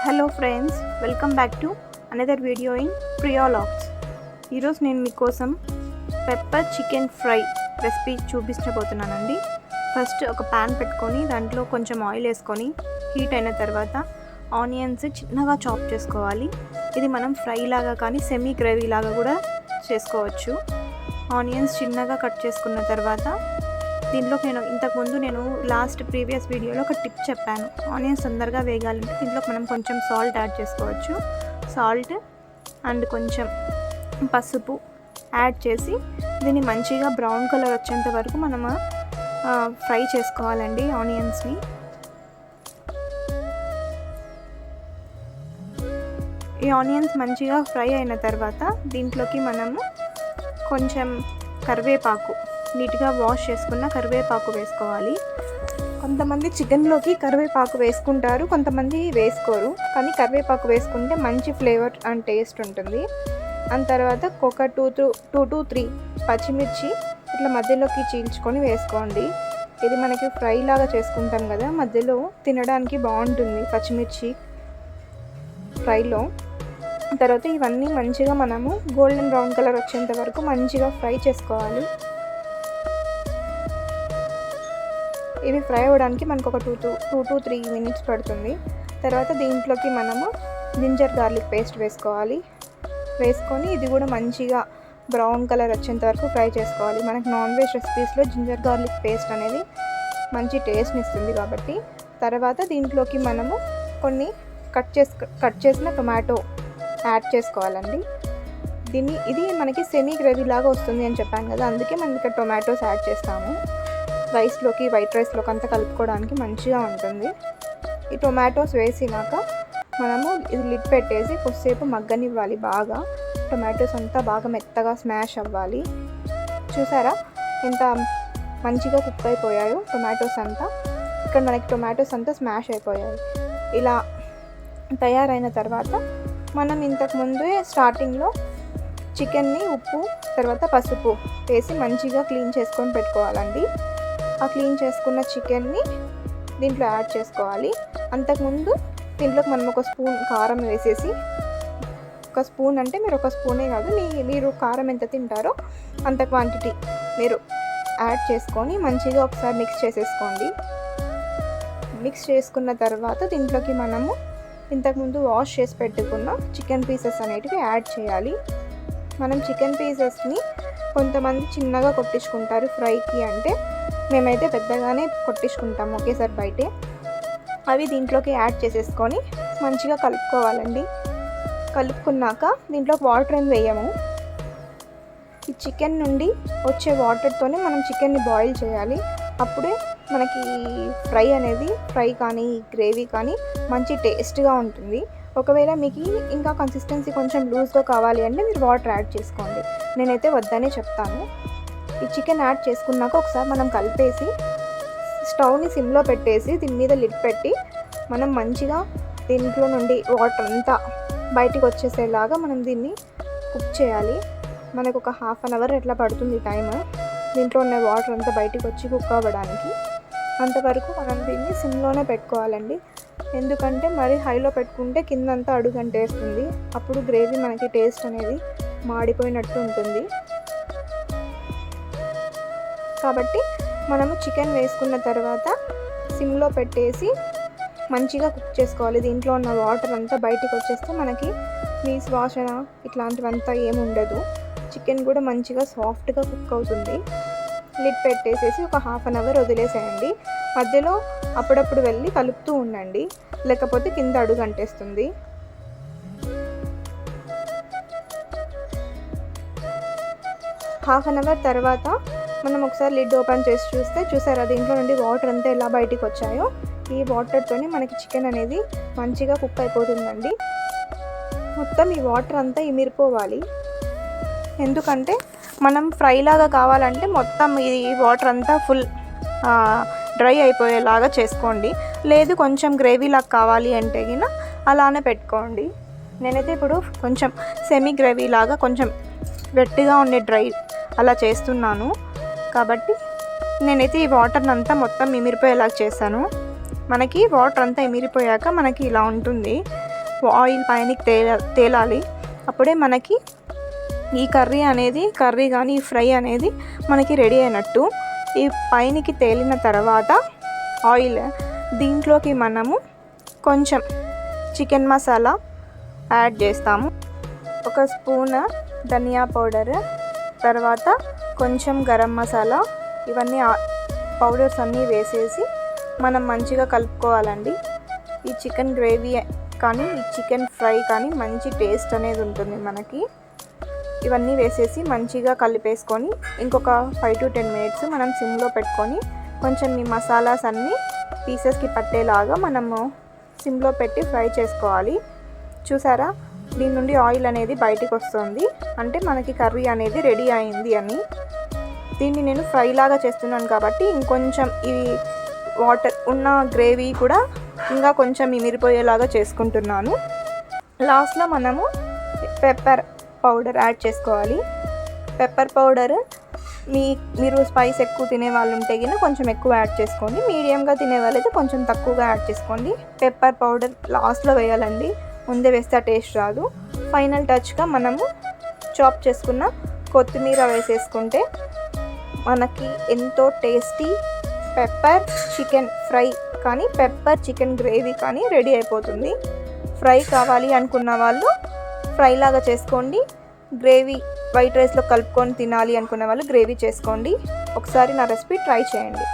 Hello friends, welcome back to another video in Priyalogs. ఈరోజు నేను మీకోసం పెప్పర్ చికెన్ ఫ్రై రెసిపీ చూపించబోతున్నానండి. ఫస్ట్ ఒక ప్యాన్ పెట్టుకొని దాంట్లో కొంచెం ఆయిల్ వేసుకొని హీట్ అయిన తర్వాత ఆనియన్స్ చిన్నగా చాప్ చేసుకోవాలి. ఇది మనం ఫ్రై లాగా కానీ సెమీ గ్రేవీ లాగా కూడా చేసుకోవచ్చు. ఆనియన్స్ చిన్నగా కట్ చేసుకున్న తర్వాత దీంట్లో నేను లాస్ట్ ప్రీవియస్ వీడియోలో ఒక టిప్ చెప్పాను. ఆనియన్స్ తొందరగా వేగాలంటే దీంట్లో మనం కొంచెం సాల్ట్ యాడ్ చేసుకోవచ్చు. సాల్ట్ అండ్ కొంచెం పసుపు యాడ్ చేసి దీన్ని మంచిగా బ్రౌన్ కలర్ వచ్చేంత వరకు మనం ఫ్రై చేసుకోవాలండి ఆనియన్స్ని. ఈ ఆనియన్స్ మంచిగా ఫ్రై అయిన తర్వాత దీంట్లోకి మనము కొంచెం కరివేపాకు, నీట్గా వాష్ చేసుకున్న కరివేపాకు వేసుకోవాలి. కొంతమంది చికెన్లోకి కరివేపాకు వేసుకుంటారు, కొంతమంది వేసుకోరు. కానీ కరివేపాకు వేసుకుంటే మంచి ఫ్లేవర్ అండ్ టేస్ట్ ఉంటుంది. దాని తర్వాత ఒక 2 to 3 పచ్చిమిర్చి ఇట్లా మధ్యలోకి చీల్చుకొని వేసుకోండి. ఇది మనకి ఫ్రై లాగా చేసుకుంటాం కదా, మధ్యలో తినడానికి బాగుంటుంది పచ్చిమిర్చి ఫ్రైలో. తర్వాత ఇవన్నీ మంచిగా మనము గోల్డెన్ బ్రౌన్ కలర్ వచ్చేంత వరకు మంచిగా ఫ్రై చేసుకోవాలి. ఇవి ఫ్రై అవ్వడానికి మనకు ఒక 2 to 3 minutes పడుతుంది. తర్వాత దీంట్లోకి మనము జింజర్ గార్లిక్ పేస్ట్ వేసుకొని ఇది కూడా మంచిగా బ్రౌన్ కలర్ వచ్చేంత వరకు ఫ్రై చేసుకోవాలి. మనకు నాన్ వెజ్ రెసిపీస్లో జింజర్ గార్లిక్ పేస్ట్ అనేది మంచి టేస్ట్ని ఇస్తుంది కాబట్టి. తర్వాత దీంట్లోకి మనము కొన్ని కట్ చేసిన టొమాటో యాడ్ చేసుకోవాలండి. ఇది మనకి సెమీ గ్రేవీ లాగా వస్తుంది అని చెప్పాను కదా, అందుకే మనం ఇక్కడ టొమాటోస్ యాడ్ చేస్తాము. వైట్ రైస్లోకి అంతా కలుపుకోవడానికి మంచిగా ఉంటుంది. ఈ టొమాటోస్ వేసినాక మనము ఇది లిడ్ పెట్టేసి కొద్దిసేపు మగ్గనివ్వాలి. బాగా టొమాటోస్ అంతా బాగా మెత్తగా స్మాష్ అవ్వాలి. చూసారా ఎంత మంచిగా కుక్ అయిపోయాయో టొమాటోస్ అంతా. ఇక్కడ మనకి టొమాటోస్ అంతా స్మాష్ అయిపోయాయి. ఇలా తయారైన తర్వాత మనం ఇంతకుముందే స్టార్టింగ్లో చికెన్ని ఉప్పు తర్వాత పసుపు వేసి మంచిగా క్లీన్ చేసుకొని పెట్టుకోవాలండి. ఆ క్లీన్ చేసుకున్న చికెన్ని దీంట్లో యాడ్ చేసుకోవాలి. అంతకుముందు దీంట్లోకి మనం ఒక స్పూన్ కారం వేసేసి, ఒక స్పూన్ అంటే మీరు ఒక స్పూనే కాదు, మీరు కారం ఎంత తింటారో అంత క్వాంటిటీ మీరు యాడ్ చేసుకొని మంచిగా ఒకసారి మిక్స్ చేసేసుకోండి. మిక్స్ చేసుకున్న తర్వాత దీంట్లోకి మనము ఇంతకుముందు వాష్ చేసి పెట్టుకున్న చికెన్ పీసెస్ అనేటివి యాడ్ చేయాలి. మనం చికెన్ పీసెస్ని కొంతమంది చిన్నగా కొట్టించుకుంటారు ఫ్రైకి, అంటే మేమైతే పెద్దగానే కొట్టించుకుంటాము ఒకేసారి బయటే. అవి దీంట్లోకి యాడ్ చేసేసుకొని మంచిగా కలుపుకోవాలండి. కలుపుకున్నాక దీంట్లోకి వాటర్ ఏం వేయము. ఈ చికెన్ నుండి వచ్చే వాటర్తోనే మనం చికెన్ని బాయిల్ చేయాలి. అప్పుడే మనకి ఫ్రై కానీ గ్రేవీ కానీ మంచి టేస్ట్గా ఉంటుంది. ఒకవేళ మీకు ఇంకా కన్సిస్టెన్సీ కొంచెం లూజ్గా కావాలి అంటే మీరు వాటర్ యాడ్ చేసుకోండి. నేనైతే వద్దనే చెప్తాను. ఈ చికెన్ యాడ్ చేసుకున్నాక ఒకసారి మనం కలిపేసి స్టవ్ని సిమ్లో పెట్టేసి దీని మీద లిడ్ పెట్టి మనం మంచిగా దీంట్లో నుండి వాటర్ అంతా బయటికి వచ్చేసేలాగా మనం దీన్ని కుక్ చేయాలి. మనకు ఒక 1/2 hour ఎట్లా పడుతుంది టైం, దీంట్లో ఉన్న వాటర్ అంతా బయటికి వచ్చి కుక్ అవ్వడానికి. అంతవరకు మనం దీన్ని సిమ్లోనే పెట్టుకోవాలండి. ఎందుకంటే మరి హైలో పెట్టుకుంటే కిందంతా అడుగంటేస్తుంది. అప్పుడు గ్రేవీ మనకి టేస్ట్ అనేది మాడిపోయినట్టు ఉంటుంది. కాబట్టి మనము చికెన్ వేసుకున్న తర్వాత సిమ్లో పెట్టేసి మంచిగా కుక్ చేసుకోవాలి. దీంట్లో ఉన్న వాటర్ అంతా బయటికి వచ్చేస్తే మనకి నీసు వాసన ఇట్లాంటివంతా ఏముండదు. చికెన్ కూడా మంచిగా సాఫ్ట్గా కుక్ అవుతుంది. లిడ్ పెట్టేసేసి ఒక 1/2 hour వదిలేసేయండి. మధ్యలో అప్పుడప్పుడు వెళ్ళి కలుపుతూ ఉండండి, లేకపోతే కింద అడుగు అంటేస్తుంది. ½ hour తర్వాత మనం ఒకసారి లిడ్ ఓపెన్ చేసి చూసారా దీంట్లో నుండి వాటర్ అంతా ఎలా బయటికి వచ్చాయో. ఈ వాటర్తోనే మనకి చికెన్ అనేది మంచిగా కుక్ అయిపోతుందండి. మొత్తం ఈ వాటర్ అంతా ఇమిరిపోవాలి. ఎందుకంటే మనం ఫ్రై లాగా కావాలంటే మొత్తం ఈ వాటర్ అంతా ఫుల్ డ్రై అయిపోయేలాగా చేసుకోండి. లేదు కొంచెం గ్రేవీ లాగా కావాలి అంటే గిన అలానే పెట్టుకోండి. నేనైతే ఇప్పుడు కొంచెం సెమీ గ్రేవీ లాగా కొంచెం వెట్టిగా ఉండే డ్రై అలా చేస్తున్నాను. కాబట్టి నేనైతే ఈ వాటర్ని అంతా మొత్తం ఇమిరిపోయేలాగా చేశాను. మనకి వాటర్ అంతా ఇమిరిపోయాక మనకి ఇలా ఉంటుంది. ఆయిల్ పైనకి తేలాలి. అప్పుడే మనకి ఈ కర్రీ కానీ ఈ ఫ్రై అనేది మనకి రెడీ అయినట్టు. ఈ పైనకి తేలిన తర్వాత ఆయిల్ దీంట్లోకి మనము కొంచెం చికెన్ మసాలా యాడ్ చేస్తాము. 1 స్పూన్ ధనియా పౌడర్, తర్వాత కొంచెం గరం మసాలా, ఇవన్నీ పౌడర్స్ అన్నీ వేసేసి మనం మంచిగా కలుపుకోవాలండి. ఈ చికెన్ గ్రేవీ కానీ ఈ చికెన్ ఫ్రై కానీ మంచి టేస్ట్ అనేది ఉంటుంది మనకి. ఇవన్నీ వేసేసి మంచిగా కలిపేసుకొని ఇంకొక 5 to 10 మినిట్స్ మనం సిమ్లో పెట్టుకొని కొంచెం ఈ మసాలాస్ అన్నీ పీసెస్కి పట్టేలాగా మనము సిమ్లో పెట్టి ఫ్రై చేసుకోవాలి. చూసారా, దీని నుండి ఆయిల్ అనేది బయటికి వస్తుంది, అంటే మనకి కర్రీ అనేది రెడీ అయింది అని. దీన్ని నేను ఫ్రై లాగా చేస్తున్నాను కాబట్టి ఇంకొంచెం ఈ వాటర్ ఉన్న గ్రేవీ కూడా ఇంకా కొంచెం ఇమిరిపోయేలాగా చేసుకుంటున్నాను. లాస్ట్లో మనము పెప్పర్ పౌడర్ యాడ్ చేసుకోవాలి. పెప్పర్ పౌడర్ మీరు స్పైస్ ఎక్కువ తినే వాళ్ళు ఉంటే గిన కొంచెం ఎక్కువ యాడ్ చేసుకోండి, మీడియంగా తినే వాళ్ళైతే కొంచెం తక్కువగా యాడ్ చేసుకోండి. పెప్పర్ పౌడర్ లాస్ట్లో వేయాలండి, ముందే వేస్తే టేస్ట్ రాదు. ఫైనల్ టచ్గా మనము చాప్ చేసుకున్న కొత్తిమీర వేసేసుకుంటే మనకి ఎంతో టేస్టీ పెప్పర్ చికెన్ ఫ్రై కానీ పెప్పర్ చికెన్ గ్రేవీ కానీ రెడీ అయిపోతుంది. ఫ్రై కావాలి అనుకున్న వాళ్ళు ఫ్రై లాగా చేసుకోండి, గ్రేవీ వైట్ రైస్లో కలుపుకొని తినాలి అనుకునే వాళ్ళు గ్రేవీ చేసుకోండి. ఒకసారి నా రెసిపీ ట్రై చేయండి.